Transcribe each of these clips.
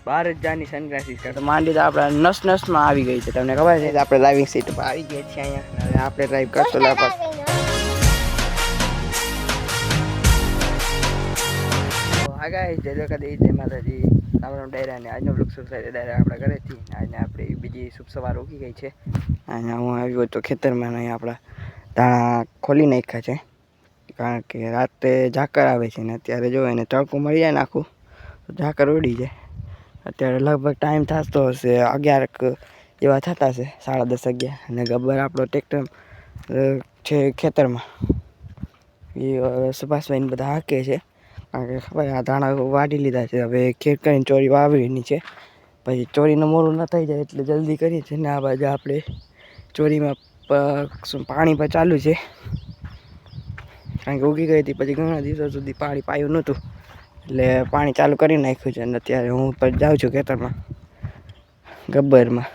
બહાર જ જાની સનગ્લાસીસ તો માંડી તો આપણા નસમાં આવી ગઈ છે. તમને ખબર છે આપણે ડ્રાઇવિંગ સીટ પર આવી ગયા છીએ અહીંયા. હવે આપણે ડ્રાઈવ કરશું લાપા. હા ગાઈસ, જય દ્વારકાધીશ, જય માતાજી. રામ ડાયરા ને આજનો બ્લોગ શરૂ થાય ડાયરા આપણા ઘરેથી. આજે આપણે બીજી શુભ સવાર ઉગી ગઈ છે. અહીંયા હું આવ્યો તો ખેતરમાં અહીંયા આપણા ધાણા ખોલી નાખ્યા છે. કારણ કે રાતે ઝાકર આવે છે ને અત્યારે જો એને તડકો મળી જાય ને આખું તો ઝાકર ઉડી જાય. અત્યારે લગભગ ટાઈમ થતો હશે 11 જેવા થતા હશે, 10:30 11. અને ગબ્બર આપણો ટ્રેક્ટર છે ખેતરમાં, એ સુભાષભાઈને બધા હાકે છે. કારણ કે ખબર આ ધાણા વાઢી લીધા છે, હવે ખેડ કરીને ચોરી વાવવાની છે. પછી ચોરીનું મોડું ન થઈ જાય એટલે જલ્દી કરીએ છીએ. ને આ બાજુ આપણે ચોરીમાં પાણી પર ચાલુ છે. કારણ કે ઉગી ગઈ હતી, પછી ઘણા દિવસો સુધી પાણી પાયું નહોતું એટલે પાણી ચાલુ કરી નાખ્યું છે. અને અત્યારે હું ઉપર જાઉં છું ખેતરમાં ગબ્બરમાં.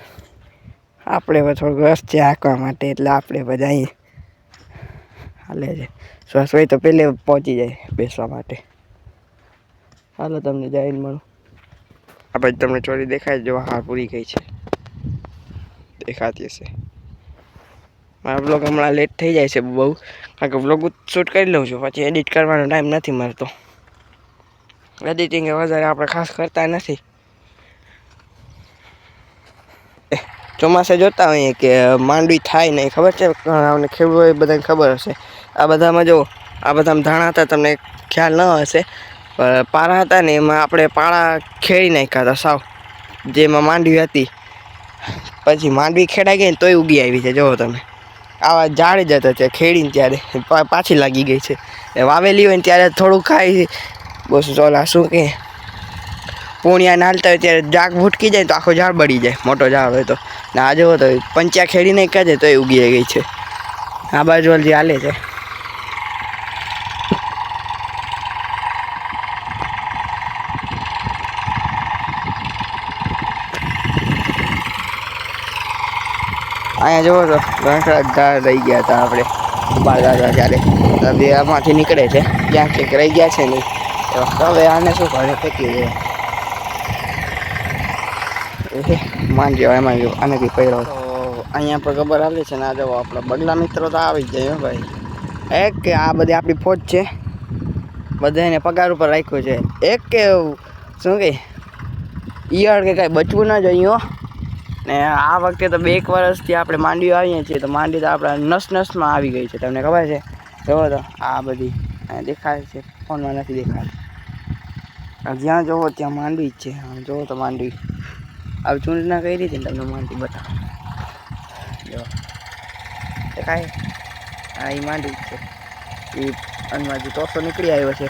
આપણે હવે થોડુંક રસ છે હાંકવા માટે એટલે આપણે બધા અહીં હાલે છે. શ્વાસ હોય તો પહેલે પહોંચી જાય બેસવા માટે. હાલો તમને જઈને મળું. આ પછી તમને ચોરી દેખાય જો હાર પૂરી ગઈ છે, દેખાતી હશે. મારા બ્લોગ હમણાં લેટ થઈ જાય છે બહુ, કારણ કે બ્લોગ શૂટ કરી લઉં છું, પછી એડિટ કરવાનો ટાઈમ નથી મળતો. એડિટિંગ વધારે આપણે ખાસ કરતા નથી. ચોમાસે જોતા હોઈએ કે માંડવી થાય નહીં, ખબર છે આપણને, ખેડૂતો બધાને ખબર હશે. આ બધામાં જો આ બધામાં ધાણા હતા, તમને ખ્યાલ ન હશે, પણ પારા હતા ને એમાં આપણે પાળા ખેડી નાખ્યા હતા સાવ, જેમાં માંડવી હતી. પછી માંડવી ખેડાઈ ગઈ ને તોય ઉગી આવી છે. જુઓ તમે, આવા ઝાડ જ હતા ત્યાં ખેડીને ત્યારે પાછી લાગી ગઈ છે. વાવેલી હોય ને ત્યારે થોડું ખાઈ બસ ચોલા શું કે પૂણિયા નાલતા હોય ત્યારે જાગ ભૂટકી જાય તો આખો ઝાડ બળી જાય, મોટો ઝાડ હોય તો. ને આ જુઓ તો પંચ્યા ખેડી નાખ્યા છે તોય ઉગી ગઈ છે. આ બાજુ જે હાલે છે. અહીંયા જુઓ તો ઘણા ઝાડ રહી ગયા હતા આપણે બાર દાદા ત્યારે, હવે આમાંથી નીકળે છે. ક્યાંક ક્યાંક રહી ગયા છે નહીં, હવે આને શું કરે ફેંકી દે માંડી જાય એમાં આનાથી પડ્યો. તો અહીંયા પર ખબર આવે છે ને આ જવો આપણા બગલા મિત્રો તો આવી જ જાય ભાઈ. એક કે આ બધી આપણી ફોજ છે, બધાને પગાર ઉપર રાખ્યો છે. એક કે શું કે ઈયળ કે કાંઈ બચવું ના જોઈએ. ને આ વખતે તો 2 વર્ષથી આપણે માંડવી આવીએ છીએ તો માંડવી તો આપણા નસમાં આવી ગઈ છે. તમને ખબર છે? જુઓ તો આ બધી દેખાય છે, ફોનમાં નથી દેખાતી. જ્યાં જુઓ ત્યાં માંડવી જ છે. જુઓ તો માંડવી આવી ચૂંટણા કરી હતી ને તમને માંડવી બતાવો. જો દેખાય, હા એ માંડવી જ છે. એ અનમાંથી તોસો નીકળી આવ્યો છે.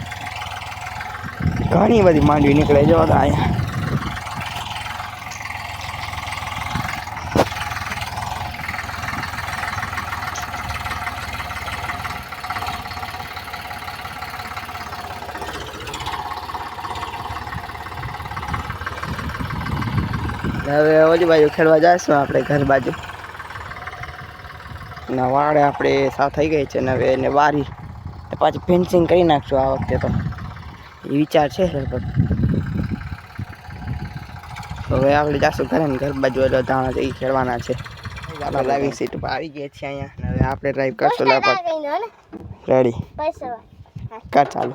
ઘણી બધી માંડવી નીકળે. જુઓ તો અહીંયા હવે ઓલી બાજુ ખેડવા જઈશું આપણે, ઘર બાજુ ના વાડે આપણે સાફ થઈ ગઈ છે ને હવે એને વારી પાછી ફેન્સિંગ કરી નાખશું આ વખતે. તો એ વિચાર છે લગભગ. હવે આપણે જાશું ઘરે ને ઘર બાજુ એટલે ધાણા એ ખેડવાના છે. આપણે ડ્રાઇવિંગ સીટ ઉપર આવી ગયા છીએ અહીંયા. હવે આપણે ડ્રાઈવ કરશું લગભગ. રેડી કર ચાલુ.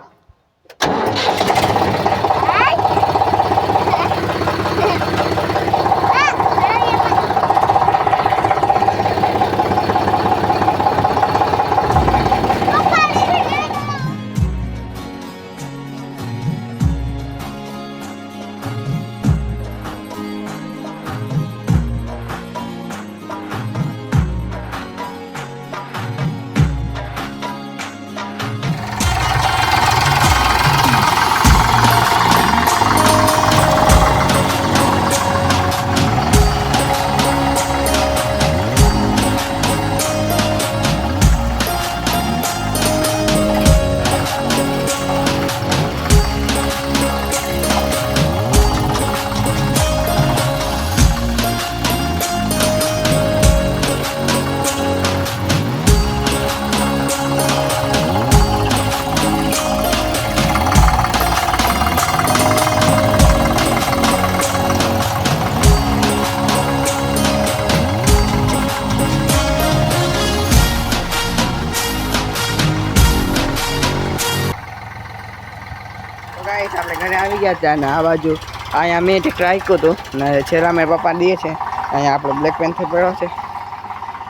આવી ગયા હતા અને આ બાજુ અહીંયા મેં ટ્રેક્ટર હાંક્યું હતું ને છેલ્લા મેં પપ્પા દે છે. અહીંયા આપણો બ્લેક પેન્થર પડ્યો છે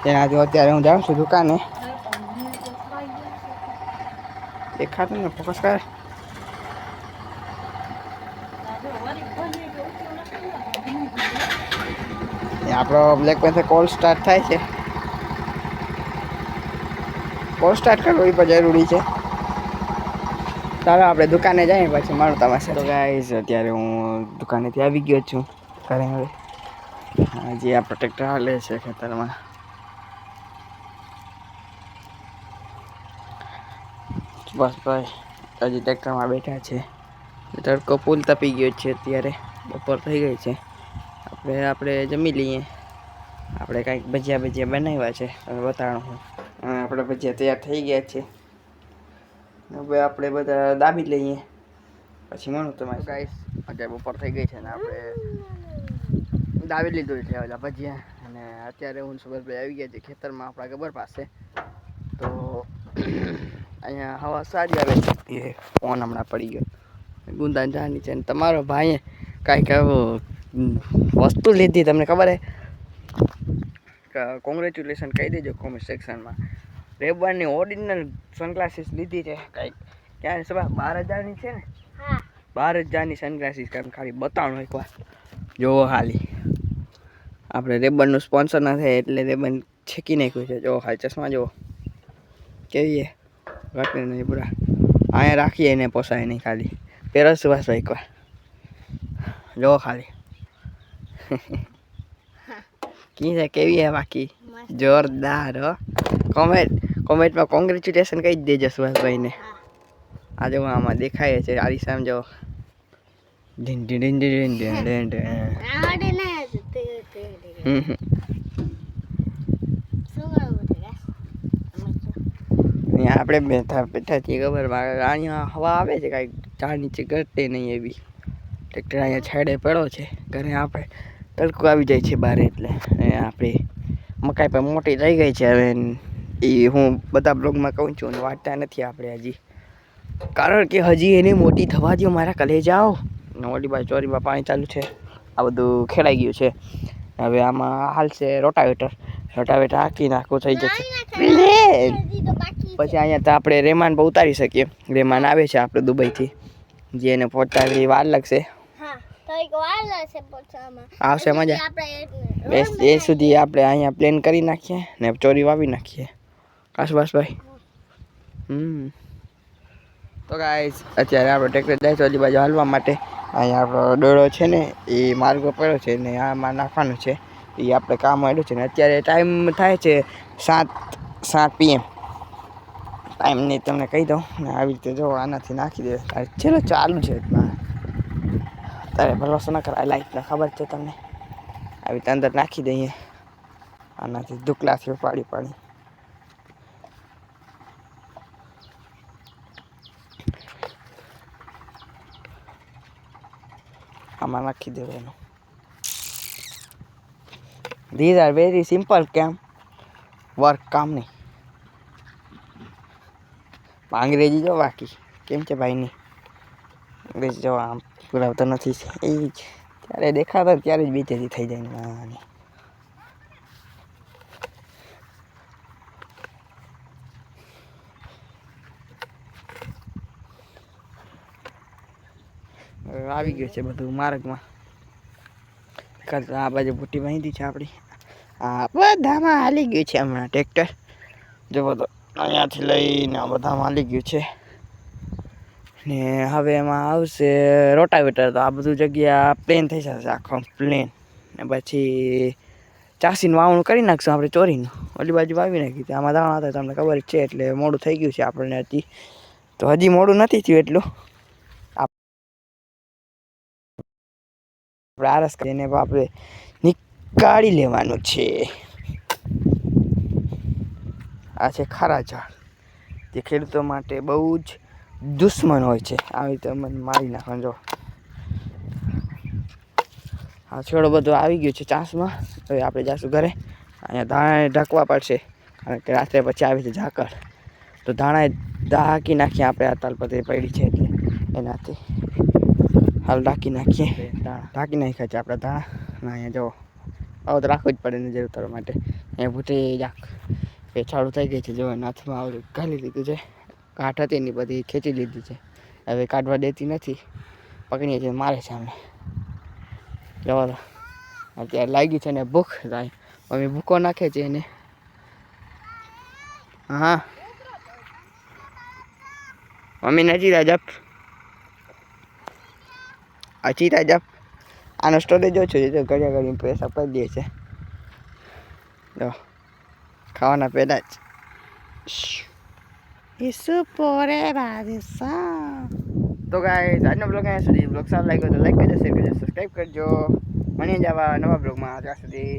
તેનાથી અત્યારે હું જાઉં છું દુકાને. દેખાતું ને ફોકસ કરે. આપણો બ્લેક પેન્થર કોલ સ્ટાર્ટ થાય છે. કોલ સ્ટાર્ટ કરવો એ પણ જરૂરી છે. ચાલો આપણે દુકાને જઈએ પછી મારું તમારે. તો ગાઈસ અત્યારે હું દુકાનેથી આવી ગયો છું ઘરે. હવે હજી આપણો ટ્રેક્ટર હાલે છે ખેતરમાં. બસ ભાઈ હજી ટ્રેક્ટરમાં બેઠા છે. તડકો ફૂલ તપી ગયો છે. અત્યારે બપોર થઈ ગઈ છે. આપણે જમી લઈએ. આપણે કાંઈક ભજીયા બનાવ્યા છે બતાડું હું. આપણે ભજીયા તૈયાર થઈ ગયા છે. હવે આપણે બધા દાબી લઈએ પછી મળું તમારે. ગાઈસ અત્યારે બપોર થઈ ગઈ છે ને આપણે દાબી લીધું છે ઓલા ભજીયા. અને અત્યારે હું સુભાષભાઈ આવી ગયા છે ખેતરમાં આપણા ગબર પાસે. તો અહીંયા હવા સારી આવે છે. એ ફોન હમણાં પડી ગયો ગુંદા જાની છે. ને તમારો ભાઈએ કાંઈક વસ્તુ લીધી તમને ખબર હે? કોંગ્રેચ્યુલેશન કહી દેજો કોમેન્ટ સેક્શનમાં. રેબવાની ઓરિજિનલ સનગ્લાસીસ લીધી છે. કાંઈક ક્યાં સભા 12,000ની છે ને? 12,000ની સનગ્લાસીસ ખાલી બતાવணும் એકવાર જોવો. ખાલી આપણે રેબનનું સ્પોન્સર ના થાય એટલે રેબન છેકી નાખ્યું છે. જો ખાલી ચશ્મા જુઓ કેવી ઘટે નહીં પૂરા. અહીંયા રાખીએ એને પોસાય નહીં. ખાલી પહેરો સુભાષભાઈ એકવાર જો ખાલી કી છે કેવી હે બાકી જોરદાર હો. કોમેન્ટમાં કોંગ્રેચ્યુલેશન કહી જ દેજો સુભાષભાઈને. આ જો આમાં દેખાય છે આરીસામ જો. આપણે બેઠા છીએ ખબર અહીંયા હવા આવે છે કાંઈક ઝાડ નીચે ઘટે નહીં એવી. ટ્રેક્ટર અહીંયા છેડે પડ્યો છે. ઘરે આપણે તડકો આવી જાય છે બહાર એટલે આપણે મકાઈ પણ મોટી થઈ ગઈ છે. હવે એ હું બધા બ્લોગમાં કહું છું અને વાંચતા નથી આપણે હજી, કારણ કે હજી એને મોટી થવા દો મારા કલેજાઓ. ઓલી બાજુ ચોરીમાં પાણી ચાલુ છે. આ બધું ખેડાઈ ગયું છે. હવે આમાં હાલશે રોટાવેટર હાંકી નાખવું થઈ જશે. પછી અહીંયા તો આપણે રહેમાન પણ ઉતારી શકીએ. રહેમાન આવે છે આપણે દુબઈથી. જે એને પહોંચતા વાર લાગશે. આવશે મજા. એ સુધી આપણે અહીંયા પ્લેન કરી નાખીએ ને ચોરી વાવી નાખીએ. કાશબાસભાઈ તો ગાઈસ અત્યારે આપણો ટ્રેક્ટર જાય છે ઓલી બાજુ હાલવા માટે. અહીંયા આપણો ડોળો છે ને એ માર્ગો પડ્યો છે ને આમાં નાખવાનું છે. એ આપણે કામ આવ્યું છે ને અત્યારે ટાઈમ થાય છે 7 PM. ટાઈમની તમને કહી દઉં ને આવી રીતે જો આનાથી નાખી દે. ચલો ચાલુ છે તારે ભરોસો ન કરાય. લાઈટને ખબર છે તમને. આવી રીતે અંદર નાખી દઈએ આનાથી ધુકલાથી પાડી આમાં નાખી દેવાનું. These are very simple work કામ નહીં. અંગ્રેજી જો બાકી કેમ છે ભાઈની અંગ્રેજી જો આમ પુરાવતો નથી. એ જ ત્યારે દેખાતા ત્યારે જ બેચેતી થઈ જાય નાની. આવી ગયું છે બધું માર્ગમાં. આ બાજુ ભૂટી બાંધી છે આપણી. આ બધામાં હાલી ગયું છે હમણાં ટ્રેક્ટર. જો બધો અહીંયાથી લઈને આ બધામાં હાલી ગયું છે ને હવે એમાં આવશે રોટાવેટર. તો આ બધું જગ્યા પ્લેન થઈ જશે આખો પ્લેન. ને પછી ચાસીનું વાવણું કરી નાખશું આપણે ચોરીનું. ઓલી બાજુ વાવી નાખી હતી. આમાં દાણા હતા તમને ખબર જ છે એટલે મોડું થઈ ગયું છે આપણને. હજી તો હજી મોડું નથી થયું એટલું. આપણે આરસ કરીને આપણે નીકાળી લેવાનું છે. આ છે ખારા ઝાડ જે ખેડૂતો માટે બહુ જ દુશ્મન હોય છે. આવી રીતે મને મારી નાખવાનું. જો આ છોડો બધો આવી ગયો છે ચાંસમાં. હવે આપણે જાશું ઘરે. અહીંયા ધાણા ઢાંકવા પડશે કારણ કે રાત્રે પછી આવે છે ઝાકળ. તો ધાણા ઢાંકી નાખીએ આપણે. આ તાલપત્રી પડી છે એટલે એનાથી હાલ ઢાંકી નાખીએ ઢાંકી નાખ્યા છે આપણા દાણા ના અહીંયા જો આવો તો રાખવું જ પડે નજર ઉતારવા માટે અહીંયા ભૂટી જાક પેછાડું થઈ ગઈ છે જો નાથમાં આવડું ઘાલી લીધું છે કાંઠ હતી એની બધી ખેંચી લીધી છે હવે કાઢવા દેતી નથી પકડીએ છીએ મારે છે અમને જવા દો અત્યારે લાગી છે ને ભૂખ થાય મમ્મી ભૂકો નાખે છે એને હા મમ્મી નથી રાજપ આ ચીરા જપ આનો સ્ટોરેજ ઓછો છે તો ઘડિયા ઘડી પૈસા પડી દે છે જો ખાવાના પહેલાં જ તો ગાઈસ આજનો બ્લોગ અહીંયા સુધી બ્લોગ સારો લાગ્યો તો લાઈક કરજો શેર કરજો સબસ્ક્રાઈબ કરજો મળીએ જ આવા નવા બ્લોગમાં ત્યાં સુધી